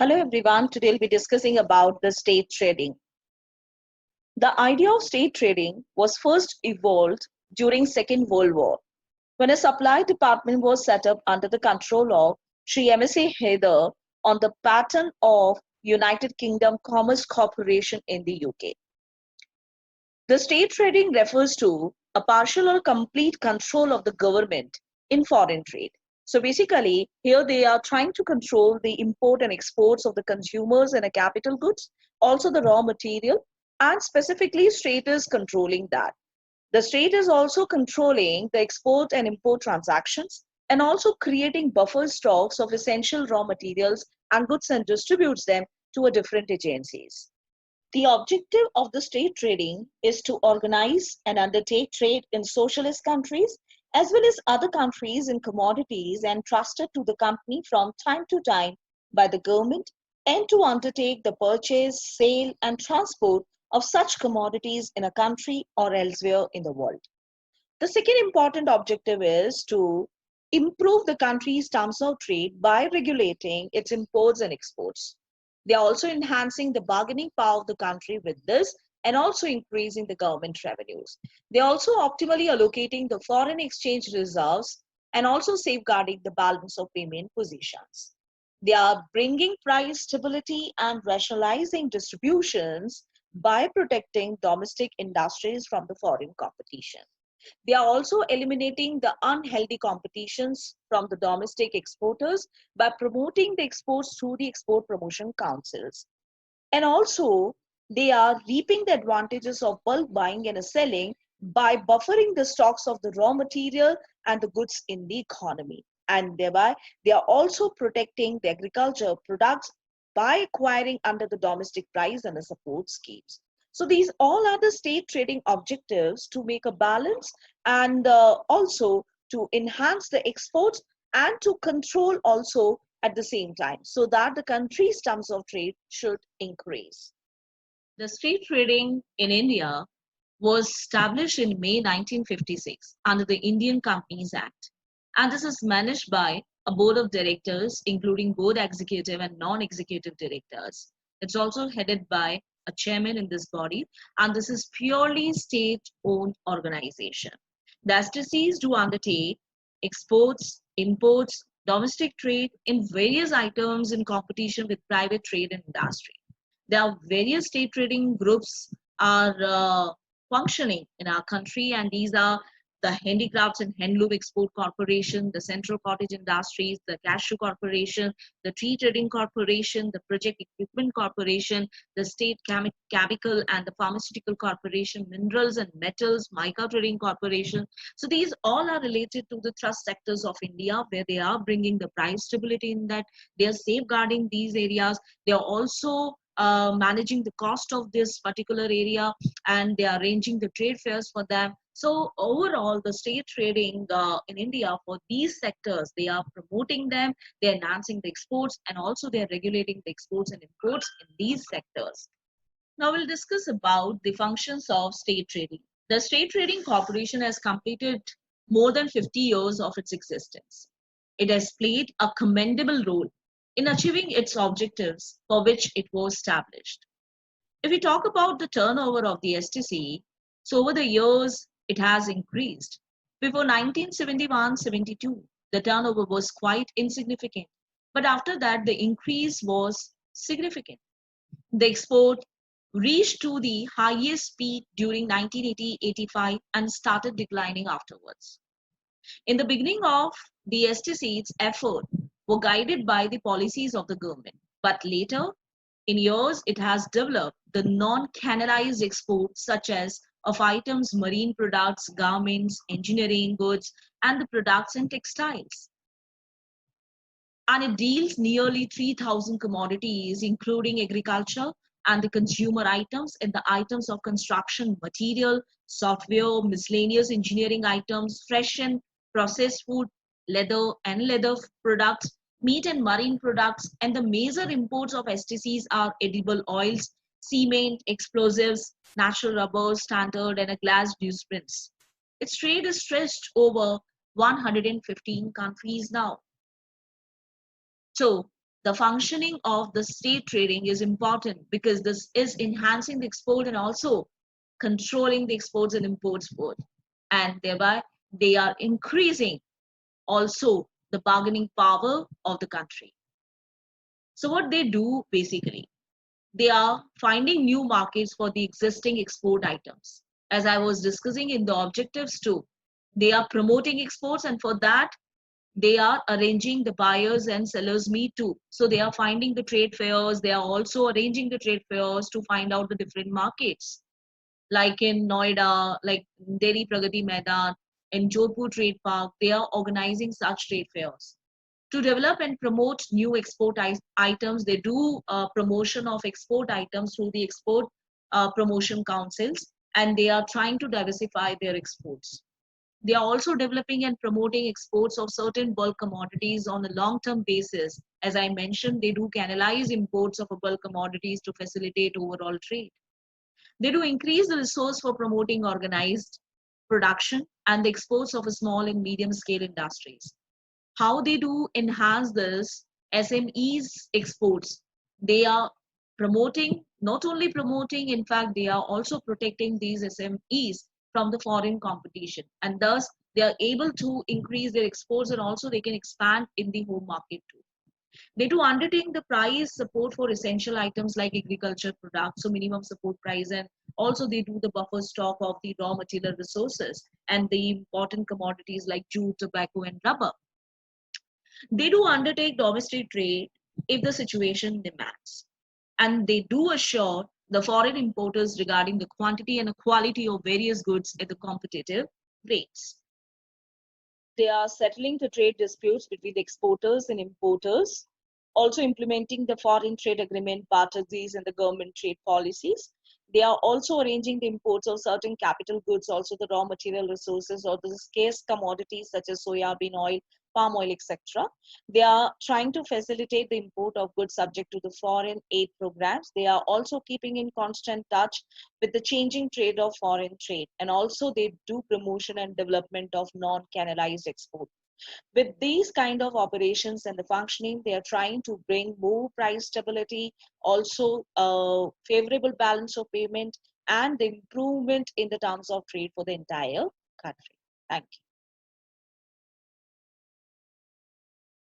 Hello everyone, today we'll be discussing about the state trading. The idea of state trading was first evolved during Second World War when a supply department was set up under the control of Sri M.S.A. Heather on the pattern of United Kingdom Commerce Corporation in the UK. The state trading refers to a partial or complete control of the government in foreign trade. So basically, here they are trying to control the import and exports of the consumers and the capital goods, also the raw material, and specifically, state is controlling that. The state is also controlling the export and import transactions and also creating buffer stocks of essential raw materials and goods and distributes them to a different agencies. The objective of the state trading is to organize and undertake trade in socialist countries as well as other countries in commodities entrusted to the company from time to time by the government and to undertake the purchase, sale and transport of such commodities in a country or elsewhere in the world. The second important objective is to improve the country's terms of trade by regulating its imports and exports. They are also enhancing the bargaining power of the country with this and also increasing the government revenues. They are also optimally allocating the foreign exchange reserves and also safeguarding the balance of payment positions. They are bringing price stability and rationalizing distributions by protecting domestic industries from the foreign competition. They are also eliminating the unhealthy competitions from the domestic exporters by promoting the exports through the export promotion councils. And also, they are reaping the advantages of bulk buying and selling by buffering the stocks of the raw material and the goods in the economy. And thereby, they are also protecting the agriculture products by acquiring under the domestic price and the support schemes. So these all are the state trading objectives to make a balance and also to enhance the exports and to control also at the same time so that the country's terms of trade should increase. The state trading in India was established in May 1956 under the Indian Companies Act. And this is managed by a board of directors, including board executive and non-executive directors. It's also headed by a chairman in this body, and this is purely state-owned organization. The STCs do undertake exports, imports, domestic trade in various items in competition with private trade and industry. There are various state trading groups are functioning in our country, and these are the Handicrafts and Handloom Export Corporation, the Central Cottage Industries, the Cashew Corporation, the Tree Trading Corporation, the Project Equipment Corporation, the State Chemical and the Pharmaceutical Corporation, Minerals and Metals, Mica Trading Corporation. So these all are related to the trust sectors of India, where they are bringing the price stability in that. They are safeguarding these areas. They are also managing the cost of this particular area, and they are arranging the trade fairs for them. So overall, the state trading in India for these sectors, they are promoting them, they're enhancing the exports, and also they're regulating the exports and imports in these sectors. Now we'll discuss about the functions of state trading. The State Trading Corporation has completed more than 50 years of its existence. It has played a commendable role in achieving its objectives for which it was established. If we talk about the turnover of the STC, so over the years it has increased. Before 1971-72, the turnover was quite insignificant, but after that the increase was significant. The export reached to the highest peak during 1980-85 and started declining afterwards. In the beginning of the STC's effort were guided by the policies of the government, but later in years it has developed the non-canalized exports such as of items, marine products, garments, engineering goods, and the products and textiles. And it deals nearly 3,000 commodities, including agriculture and the consumer items and the items of construction material, software, miscellaneous engineering items, fresh and processed food, leather and leather products, meat and marine products, and the major imports of STCs are edible oils, cement, explosives, natural rubber, standard, and a glass newsprints. Its trade is stretched over 115 countries now. So The functioning of the state trading is important because this is enhancing the export and also controlling the exports and imports both, and thereby they are increasing also the bargaining power of the country. So what they do basically, they are finding new markets for the existing export items. As I was discussing in the objectives too, they are promoting exports, and for that they are arranging the buyers and sellers meet too. So they are finding the trade fairs, they are also arranging the trade fairs to find out the different markets. Like in Noida, like Delhi Pragati Maidan, in Jodhpur Trade Park, they are organizing such trade fairs. To develop and promote new export items, they do promotion of export items through the export promotion councils, and they are trying to diversify their exports. They are also developing and promoting exports of certain bulk commodities on a long-term basis. As I mentioned, they do canalize imports of bulk commodities to facilitate overall trade. They do increase the resource for promoting organized production and the exports of a small and medium scale industries. How they do enhance this SMEs exports? They are promoting, not only promoting, in fact, they are also protecting these SMEs from the foreign competition. And thus, they are able to increase their exports and also they can expand in the home market too. They do undertake the price support for essential items like agriculture products, so minimum support price, and also they do the buffer stock of the raw material resources and the important commodities like jute, tobacco, and rubber. They do undertake domestic trade if the situation demands, and they do assure the foreign importers regarding the quantity and the quality of various goods at the competitive rates. They are settling the trade disputes between the exporters and importers, also implementing the foreign trade agreement parties and the government trade policies. They are also arranging the imports of certain capital goods, also the raw material resources or the scarce commodities such as soya bean oil, palm oil, etc. They are trying to facilitate the import of goods subject to the foreign aid programs. They are also keeping in constant touch with the changing trade of foreign trade, and also they do promotion and development of non-canalized export. With these kind of operations and the functioning, they are trying to bring more price stability, also a favorable balance of payment, and the improvement in the terms of trade for the entire country. Thank you.